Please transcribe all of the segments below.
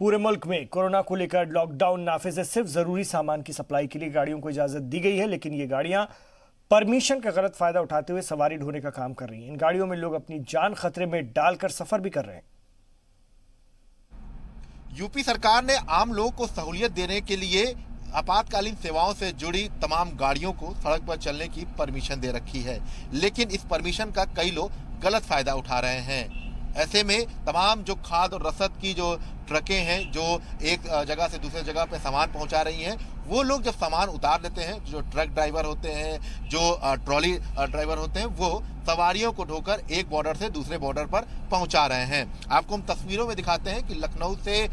पूरे मुल्क में कोरोना को लेकर लॉकडाउन नाफिज है। सिर्फ जरूरी सामान की सप्लाई के लिए गाड़ियों को इजाजत दी गई है, लेकिन ये गाड़ियां परमिशन का गलत फायदा उठाते हुए सवारी ढोने का काम कर रही हैं। इन गाड़ियों में लोग अपनी जान खतरे में डालकर सफर भी कर रहे हैं। यूपी सरकार ने आम लोगों को सहूलियत देने के लिए आपातकालीन सेवाओं से जुड़ी तमाम गाड़ियों को सड़क पर चलने की परमिशन दे रखी है, लेकिन इस परमिशन का कई लोग गलत फायदा उठा रहे हैं। ऐसे में तमाम जो खाद और रसद की जो ट्रकें हैं जो एक जगह से दूसरे जगह पे सामान पहुंचा रही हैं, वो लोग जब सामान उतार देते हैं, जो ट्रक ड्राइवर होते हैं, जो ट्रॉली ड्राइवर होते हैं, वो सवारियों को ढोकर एक बॉर्डर से दूसरे बॉर्डर पर पहुंचा रहे हैं। आपको हम तस्वीरों में दिखाते हैं कि लखनऊ से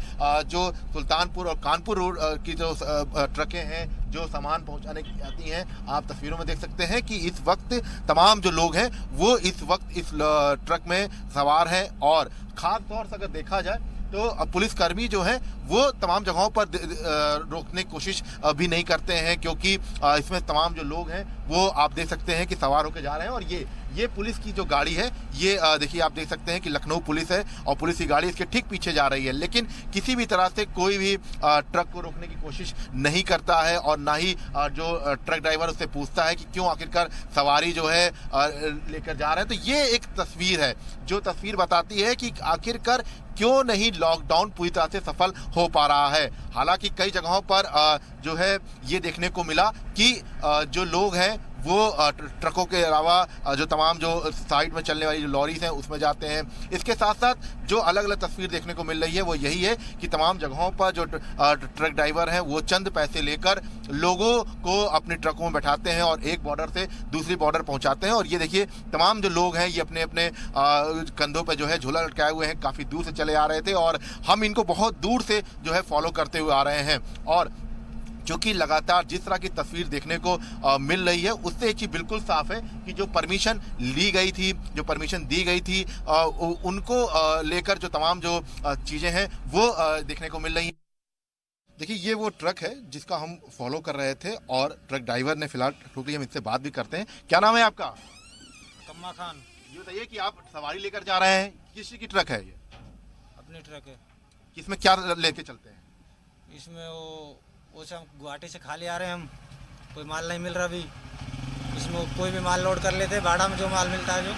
जो सुल्तानपुर और कानपुर रोड की जो ट्रकें हैं जो सामान पहुंचाने की आती हैं, आप तस्वीरों में देख सकते हैं कि इस वक्त तमाम जो लोग हैं वो इस वक्त इस ट्रक में सवार हैं। और खास तौर से अगर देखा जाए तो पुलिसकर्मी जो हैं वो तमाम जगहों पर रोकने की कोशिश भी नहीं करते हैं, क्योंकि इसमें तमाम जो लोग हैं वो आप देख सकते हैं कि सवार होकर जा रहे हैं। और ये पुलिस की जो गाड़ी है, ये देखिए आप देख सकते हैं कि लखनऊ पुलिस है और पुलिस की गाड़ी इसके ठीक पीछे जा रही है, लेकिन किसी भी तरह से कोई भी ट्रक को रोकने की कोशिश नहीं करता है और ना ही जो ट्रक ड्राइवर उससे पूछता है कि क्यों आखिरकार सवारी जो है लेकर जा रहे हैं। तो ये एक तस्वीर है जो तस्वीर बताती है कि आखिरकार क्यों नहीं लॉकडाउन पूरी तरह से सफल हो पा रहा है। हालांकि कई जगहों पर जो है ये देखने को मिला कि जो लोग हैं वो ट्रकों के अलावा जो तमाम जो साइड में चलने वाली जो लॉरीज हैं उसमें जाते हैं। इसके साथ साथ जो अलग अलग तस्वीर देखने को मिल रही है वो यही है कि तमाम जगहों पर जो ट्रक ड्राइवर हैं वो चंद पैसे लेकर लोगों को अपने ट्रकों में बैठाते हैं और एक बॉर्डर से दूसरी बॉर्डर पहुंचाते हैं। और ये देखिए तमाम जो लोग हैं ये अपने अपने कंधों पर जो है झोला लटकाए हुए हैं, काफ़ी दूर से चले आ रहे थे और हम इनको बहुत दूर से जो है फॉलो करते हुए आ रहे हैं। और क्योंकि लगातार जिस तरह की तस्वीर देखने को मिल रही है उससे एक चीज़ बिल्कुल साफ है कि जो परमिशन ली गई थी, जो परमिशन दी गई थी, उनको लेकर जो तमाम जो चीज़ें हैं वो देखने को मिल रही हैं। देखिए ये वो ट्रक है जिसका हम फॉलो कर रहे थे और ट्रक ड्राइवर ने फिलहाल ठोक लिया। हम इससे बात भी करते हैं। क्या नाम है आपका? कम्मा खान। ये बताइए कि आप सवारी लेकर जा रहे हैं, किस की ट्रक है ये? अपनी ट्रक है। इसमें क्या लेके चलते हैं? इसमें वो सब गुवाहाटी से खाली आ रहे हैं हम, कोई माल नहीं मिल रहा अभी। इसमें कोई भी माल लोड कर लेते हैं, भाड़ा में जो माल मिलता है, जो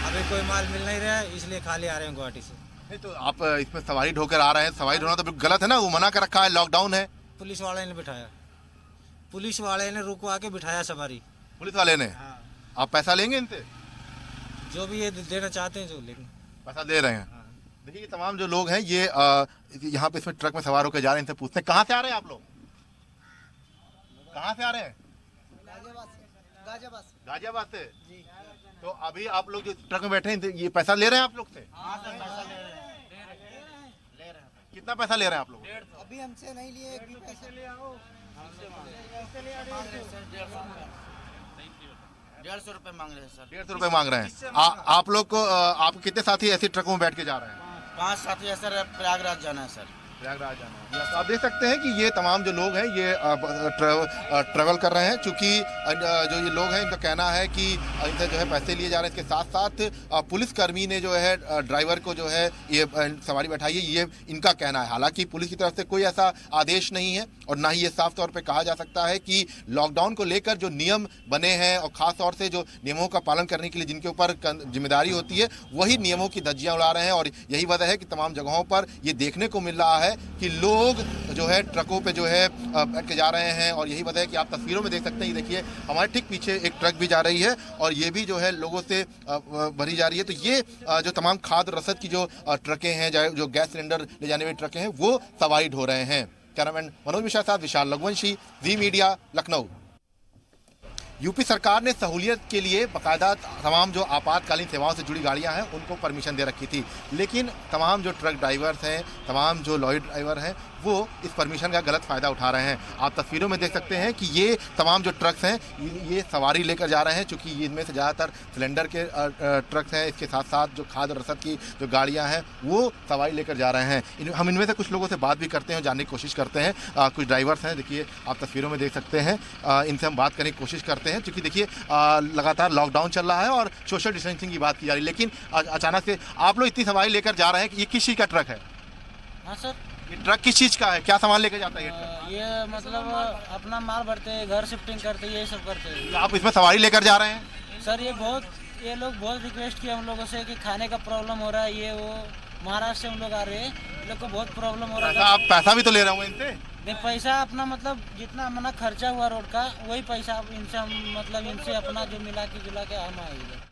अभी कोई माल मिल नहीं रहा है, इसलिए खाली आ रहे हैं गुवाहाटी से। नहीं तो आप इसमें सवारी ढोकर आ रहे हैं, सवारी ढोना तो बिल्कुल गलत है ना, वो मना कर रखा है, लॉकडाउन है। पुलिस वाले ने बिठाया, पुलिस वाले ने रुकवा के बिठाया सवारी। पुलिस वाले ने? हाँ। आप पैसा लेंगे इनसे? जो भी ये देना चाहते हैं जो लेकिन पैसा दे रहे हैं। देखिए ये तमाम जो लोग हैं ये यहाँ पे इसमें ट्रक में सवार होकर जा रहे हैं, इनसे पूछते हैं कहाँ से आ रहे हैं आप लोग? कहाँ से आ रहे हैं? गाजियाबाद से। तो अभी आप लोग जो ट्रक में बैठे हैं ये पैसा ले रहे हैं आप लोग से? कितना पैसा ले रहे हैं आप लोग? अभी हमसे नहीं लिए, एक भी पैसे ले आओ। 150 रुपए मांग रहे हैं सर। 150 रुपए मांग रहे हैं। आप लोग को आप कितने साथी ऐसे ट्रकों में बैठ के जा रहे हैं? 5 साथी है सर, प्रयागराज जाना है सर। प्रयागराज जाना है। तो आप देख सकते हैं कि ये तमाम जो लोग हैं ये ट्रैवल कर रहे हैं। चूँकि जो ये लोग हैं इनका कहना है कि इनसे जो है पैसे लिए जा रहे हैं। इसके साथ साथ पुलिसकर्मी ने जो है ड्राइवर को जो है ये सवारी बैठाई है, ये इनका कहना है। हालांकि पुलिस की तरफ से कोई ऐसा आदेश नहीं है और ना ही ये साफ तौर पर कहा जा सकता है कि लॉकडाउन को लेकर जो नियम बने हैं और ख़ास तौर से जो नियमों का पालन करने के लिए जिनके ऊपर जिम्मेदारी होती है वही नियमों की धज्जियाँ उड़ा रहे हैं। और यही वजह है कि तमाम जगहों पर ये देखने को मिल रहा है कि लोग जो है ट्रकों पे जो है बैठ के जा रहे हैं। और यही वजह है कि आप तस्वीरों में देख सकते हैं, ये देखिए हमारे ठीक पीछे एक ट्रक भी जा रही है और ये भी जो है लोगों से भरी जा रही है। तो ये जो तमाम खाद रसद की जो ट्रकें हैं, जो गैस सिलेंडर ले जाने वाली ट्रकें हैं, वो सवारी ढो रहे हैं। कैमरामैन मनोज मिश्रा साथ विशाल लघुवंशी, जी मीडिया, लखनऊ। यूपी सरकार ने सहूलियत के लिए बाकायदा तमाम जो आपातकालीन सेवाओं से जुड़ी गाड़ियां हैं उनको परमिशन दे रखी थी, लेकिन तमाम जो ट्रक ड्राइवर्स हैं, तमाम जो लॉरी ड्राइवर हैं वो इस परमिशन का गलत फ़ायदा उठा रहे हैं। आप तस्वीरों में देख सकते हैं कि ये तमाम जो ट्रक्स हैं ये सवारी लेकर जा रहे हैं, चूँकि इनमें से ज़्यादातर सिलेंडर के ट्रक्स हैं। इसके साथ साथ जो खाद और रसद की जो गाड़ियाँ हैं वो सवारी लेकर जा रहे हैं। हम इनमें से कुछ लोगों से बात भी करते हैं, जानने की कोशिश करते हैं। कुछ ड्राइवर्स हैं, देखिए आप तस्वीरों में देख सकते हैं, इनसे हम बात करने की कोशिश करते हैं। क्योंकि देखिए लगातार लॉकडाउन चल रहा है और सोशल डिस्टेंसिंग की बात की जा रही है, लेकिन अचानक से आप लोग इतनी सवारी लेकर जा रहे हैं कि ये किस चीज़ का ट्रक है? हाँ सर। ये ट्रक किस चीज का है, क्या सामान लेकर जाता है ये ट्रक? ये मतलब अपना माल भरते हैं, घर शिफ्टिंग करते हैं, ये सब करते हैं। आप इसमें सवारी लेकर जा रहे हैं? सर ये लोग बहुत रिक्वेस्ट किया हम लोगों से कि खाने का प्रॉब्लम हो रहा है, ये वो महाराष्ट्र से हम लोग आ रहे हैं, इन लोग को बहुत प्रॉब्लम हो रहा आप पैसा भी तो ले रहे होंगे इनसे? नहीं, पैसा अपना मतलब जितना हमारा खर्चा हुआ रोड का वही पैसा इनसे हम मतलब इनसे अपना जो मिला के जुला के हम आए इधर।